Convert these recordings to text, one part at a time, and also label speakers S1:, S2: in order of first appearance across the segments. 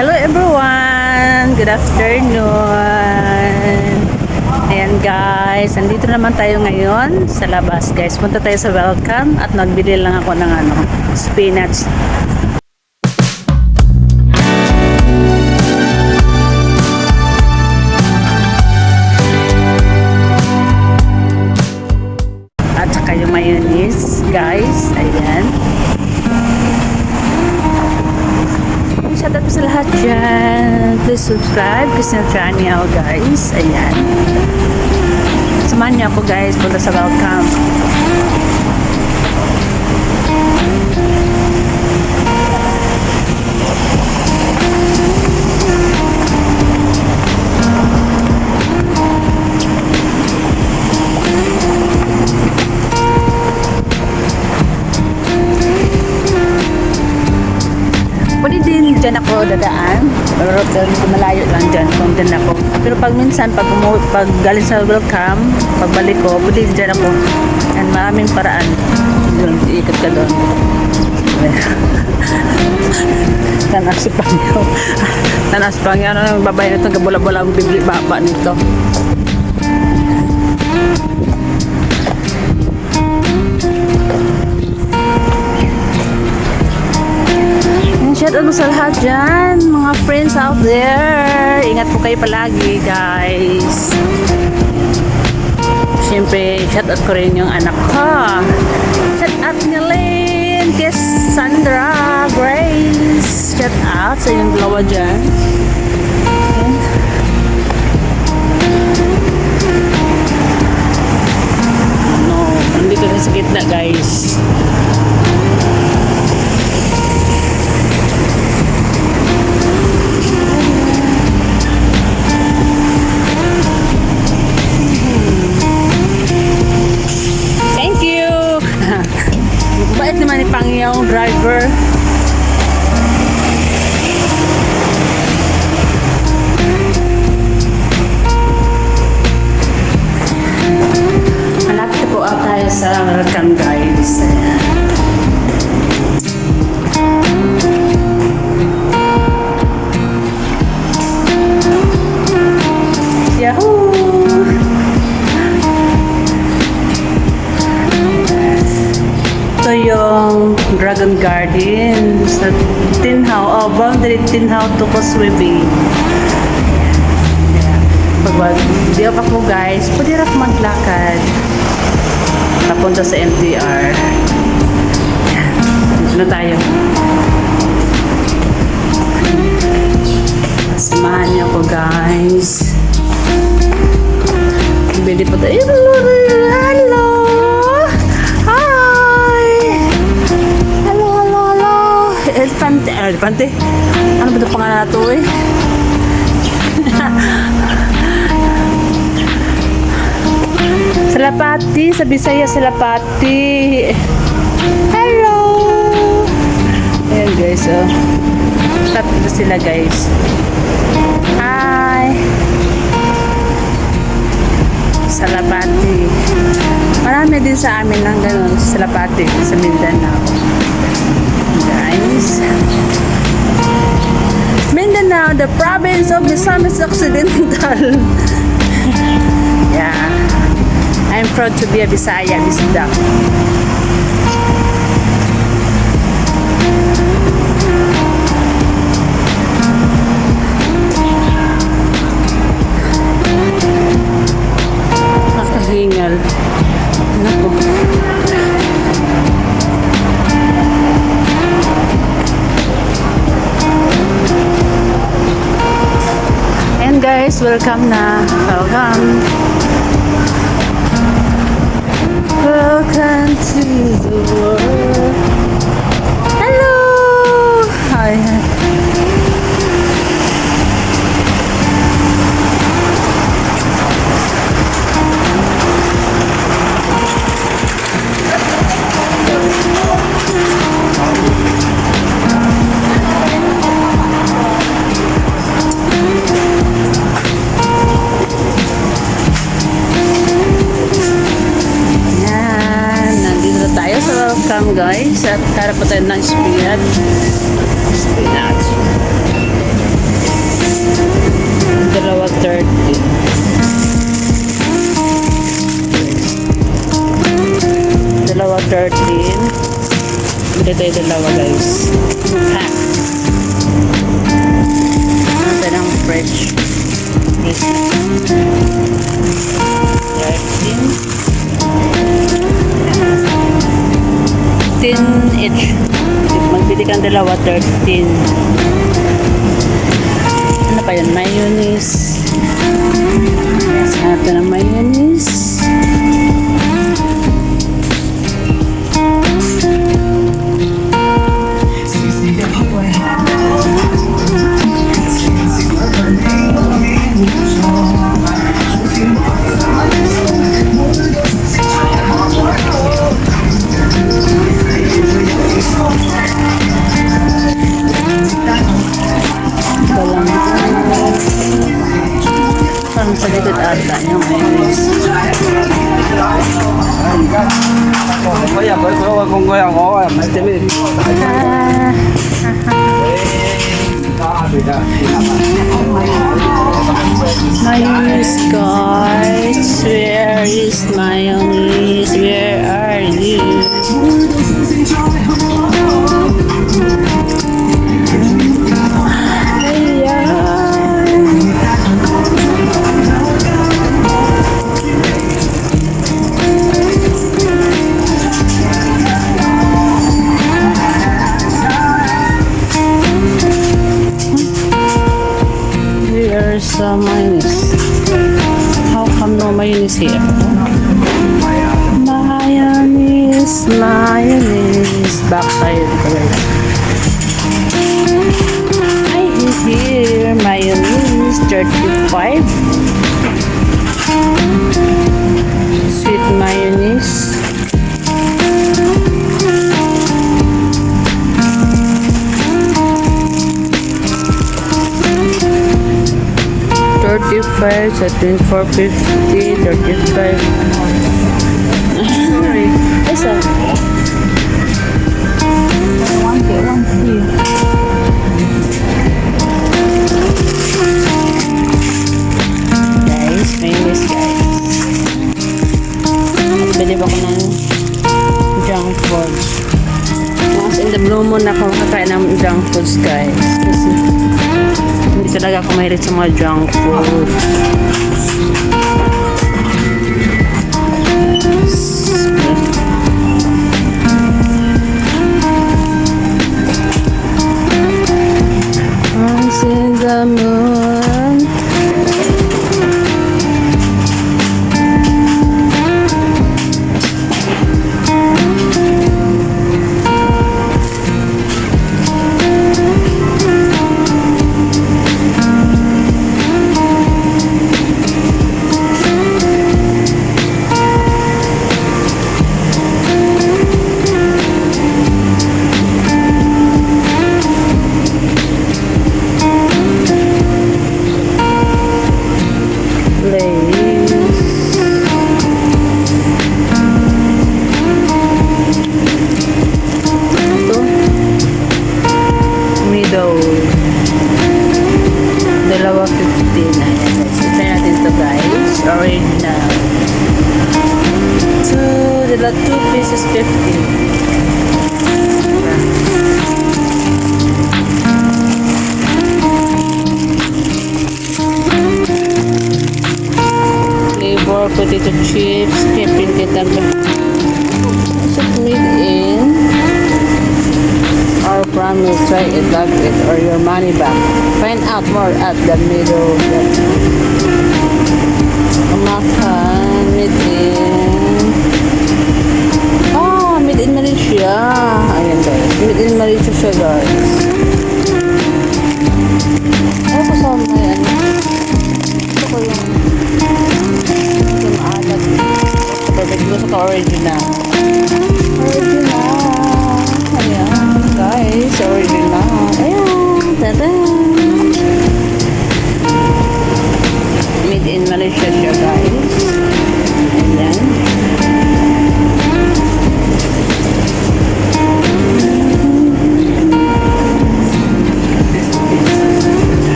S1: Hello everyone! Good afternoon! Ayan guys, nandito naman tayo ngayon sa labas guys. Punta tayo sa welcome at nagbili lang ako ng spinach. At saka yung mayonnaise guys. Ayan. Shout out sa lahat dyan. Please subscribe kasi na-try niyo guys. Ayan. Samahan niyo ako guys. Punta sa welcome. Pwede din dyan ako dadaan. Pero malayo lang dyan kung dyan ako. Pero pag minsan, pag galing sa welcome, pagbalik ko, pwede dyan ako. And maraming paraan. Doon, iikot ka doon. Tanas pangyaw. Tanas pangyaw. Ano yung babae nito? Gabula-bula ang bibli baba nito. Shout out sa lahat dyan, mga friends out there. Ingat po kayo palagi, guys. Siyempre, shout out ko rin yung anak ko. Shout out ni Lynn, Cassandra, Grace. Shout out sa yung dalawa dyan. No, nandito na sa gitna, guys. Bait naman ni Pangyaw driver. Malapit po tayo sa welcome guys. Yahoo! Ito yung Dragon Garden sa Tinhaw, boundary Tinhaw to Coswebe. Pag di pa po guys, pwede rin maglakad papunta sa MTR. Ano tayo? Samahan niyo ako guys. Bili po tayo. Hello! Elefante. Ano ba ito pangalan na ito eh? Salapati. Sa Bisaya, Salapati. Hello! Ayan guys, oh. Tatlo sila guys. Hi! Salapati. Marami din sa amin ng ganun. Salapati sa Mindanao. Guys, Mindanao, the province of Misamis Occidental. Yeah, I'm proud to be a Bisaya, Bisda. Nakahingal. Naku. Guys, welcome na. Welcome. Welcome to the world. Hello. Hi. welcome guys at harap po tayo ng spinach. mayonnaise. Pack. Ito ng fresh. Yes. 13 each. Magbili kang dalawa, 13. Ano pa yun? Mayonnaise. Sarap ng mayonnaise. Parang sa likod ata yung mayonnaise. Mayonnaise, guys. Where is mayonnaise? Where are you? Some mayonnaise. How come no mayonnaise here? Mayonnaise, mayonnaise. Back tayo dito. I hear mayonnaise 35. Sweet mayonnaise. $35, at $24.50, $35. Sorry. Yes, sir. One free. Guys, mayonnaise, guys. At bilib ako ng junk food. Once in the blue moon ako kakain ng junk foods, guys. Kasi hindi talaga ako mahilig sa mga junk food. Once in the moon. Dalawa 15. Ayan guys. Try natin ito guys. Original. So, dala 2 pieces 50. Flavor, potato chips, printed number. So, made in our promise, try it, love it, or your money back. Find out more at the middle. Makan, made in. Oh, made in Malaysia. Ayan guys, made in Malaysia siya guys. Ano ko sa may ano? Ito ko yung maalat. Kapag ko sa original. Ayan guys, original. Ayan, tada! Made in Malaysia siya guys. Ayan.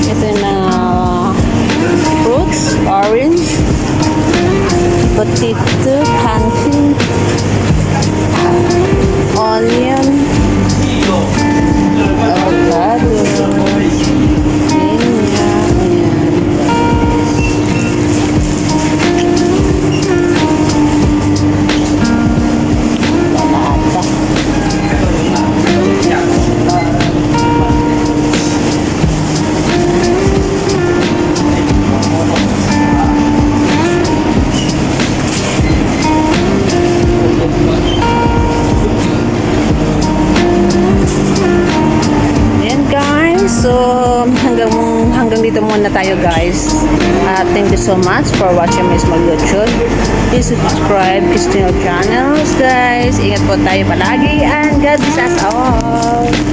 S1: Ito yung mga fruits, orange, potato, pumpkin, onion, dito muna tayo guys. Thank you so much for watching my small YouTube. Please subscribe to our channels guys. Ingat po tayo palagi and God bless us all.